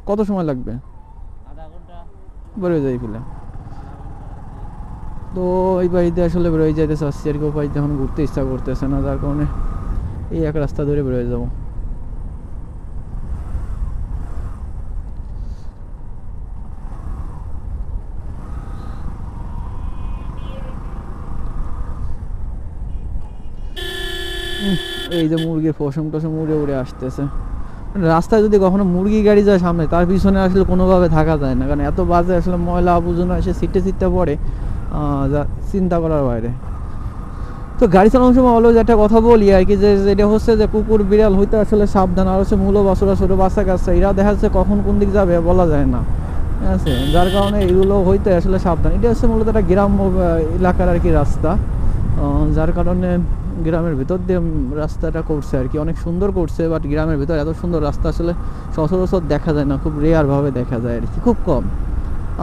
কত সময় লাগবে? আধা ঘন্টা। বেরোয় যাই ফেলে। তো এই বাড়িতে আসলে বেরোয় যাইতে চাচ্ছি আর কি, উপায় যখন ঘুরতে ইচ্ছা করতেছে না, যার কারণে এই এক রাস্তা ধরে বেরোয় যাবো। এই যে মুরগির পশম টসম উড়ে উড়ে আসতেছে। রাস্তায় যদি কখনো মুরগি গাড়ি যায় সামনে, তার পিছনে আসলে কোনোভাবে থাকা যায় না, কারণ এত বাজে আসলে ময়লা আবর্জনা এসে সিটে সিটে পড়ে, যা চিন্তা করার বাইরে। তো গাড়ি চালানোর সময় অলওয়েজ একটা কথা বলি আর কি, যে যেটা হচ্ছে যে কুকুর বিড়াল হইতে আসলে সাবধান। আর হচ্ছে মূল বাছুরা ছোটো বাচ্চা কাচ্চা, এরা দেখা যাচ্ছে কখন কোন দিক যাবে বলা যায় না, ঠিক আছে, যার কারণে এগুলো হইতে আসলে সাবধান। এটা হচ্ছে মূলত একটা গ্রাম্য এলাকার আর কি রাস্তা, যার কারণে গ্রামের ভিতর দিয়ে রাস্তাটা করছে আর কি, অনেক সুন্দর করছে। বাট গ্রামের ভিতর এত সুন্দর রাস্তা আসলে সচরাচর দেখা যায় না, খুব রেয়ারভাবে দেখা যায় আর কি, খুব কম।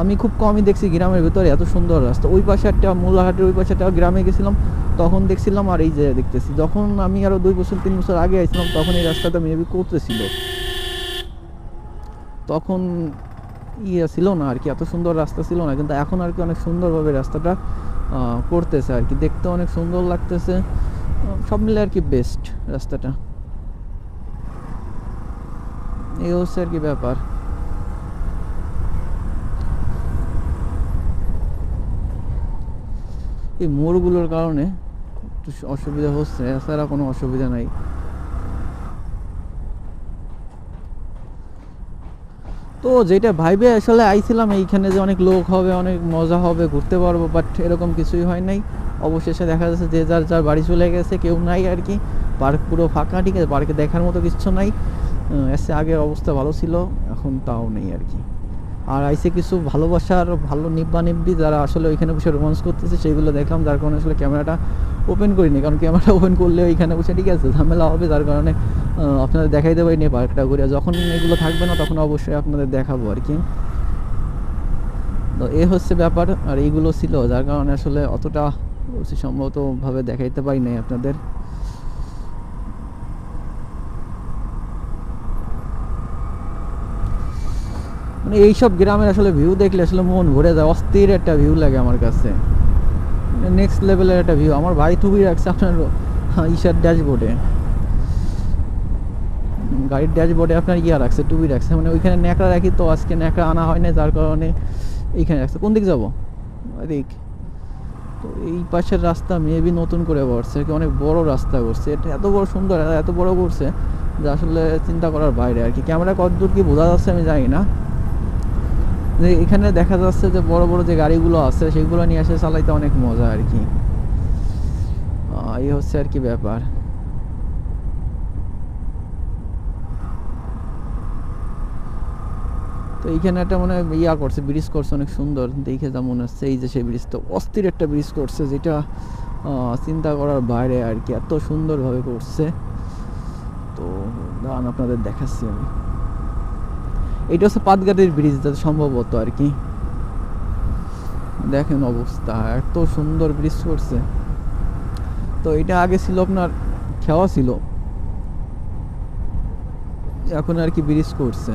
আমি খুব কমই দেখছি গ্রামের ভিতরে এত সুন্দর রাস্তা। ওই পাশে একটা মোল্লাহাটের ওই পাশে একটা গ্রামে গেছিলাম, তখন দেখছিলাম, আর এই যে দেখতেছি। যখন আমি আরও 2 বছর 3 বছর আগে আসছিলাম, তখন এই রাস্তাটা মেবি করতেছিল, তখন ইয়ে ছিল না আর কি, এত সুন্দর রাস্তা ছিল না। কিন্তু এখন আর কি অনেক সুন্দরভাবে রাস্তাটা করতেছে আর কি, দেখতে অনেক সুন্দর লাগতেছে। সব মিলে আর কি বেস্ট রাস্তাটা, এই হচ্ছে আর কি ব্যাপার। এই মোড়গুলোর কারণে একটু অসুবিধা হচ্ছে, এছাড়া কোনো অসুবিধা নাই। তো যেটা ভাইবে আসলে আইছিলাম এইখানে, যে অনেক লোক হবে, অনেক মজা হবে, ঘুরতে পারবো, বাট এরকম কিছুই হয় নাই। অবশেষে দেখা যাচ্ছে যে যার যার বাড়ি চলে গেছে, কেউ নাই আর কি। পার্ক পুরো ফাঁকা, ঠিক আছে, পার্কে দেখার মতো কিছু নাই। এসে আগের অবস্থা ভালো ছিল, এখন তাও নেই আর কি। আর আইসে কিছু ভালোবাসার ভালো নিব্বা নিব্বি যারা আসলে ওইখানে বসে রোমান্স করতেছে, সেইগুলো দেখলাম, যার কারণে আসলে ক্যামেরাটা ওপেন করিনি, কারণ ক্যামেরাটা ওপেন করলে ওইখানে বসে ঠিক আছে ঝামেলা হবে, যার কারণে আপনাদের দেখাইতে পারিনি পার্কটা ঘুরে। যখন এগুলো থাকবে না তখন অবশ্যই আপনাদের দেখাবো আর কি। তো এ হচ্ছে ব্যাপার, আর এইগুলো ছিল যার কারণে আসলে অতটা সম্ভবতভাবে দেখাইতে পারি নাই আপনাদের। মানে এইসব গ্রামের আসলে ভিউ দেখলে আসলে মন ভরে যায়, অস্থির একটা ভিউ লাগে আমার কাছে, নেক্সট লেভেলের একটা ভিউ। আমার ভাই ছবি রাখছে আপনার ইসার ড্যাশবোর্ডে, গাড়ির ড্যাশবোর্ডে আপনার ইয়া রাখছে, টুবি রাখছে, মানে ওইখানে ন্যাকড়া রাখি, তো আজকে ন্যাকড়া আনা হয় না, যার কারণে এইখানে রাখছে। কোন দিক যাবো? এদিক। তো এই পাশের রাস্তা মেবি নতুন করে করছে, অনেক বড় রাস্তা করছে, এটা এত বড় সুন্দর, এত বড় করছে যে আসলে চিন্তা করার বাইরে আর কি। ক্যামেরা কতদূর কি বোঝা যাচ্ছে আমি জানি না। যে এখানে দেখা যাচ্ছে যে বড় বড় যে গাড়িগুলো আছে সেগুলো নিয়ে এসে চালাইতে অনেক মজা আর কি, এই হচ্ছে আর কি ব্যাপার। তো এইখানে একটা মনে হয় ইয়া করছে, ব্রিজ করছে, অনেক সুন্দর দেখে যা মনে হচ্ছে। এই যে সেই ব্রিজটা অস্থির একটা ব্রিজ করছে, যেটা চিন্তা করার বাইরে আর কি, এত সুন্দরভাবে করছে। তো দাঁড়ান আপনাদের দেখাচ্ছি আমি। এইটা হচ্ছে পাতগাড়ির ব্রিজ সম্ভবত আর কি, দেখেন অবস্থা, এত সুন্দর ব্রিজ করছে। তো এটা আগে ছিল আপনার খেওয়া ছিল, এখন আর কি ব্রিজ করছে।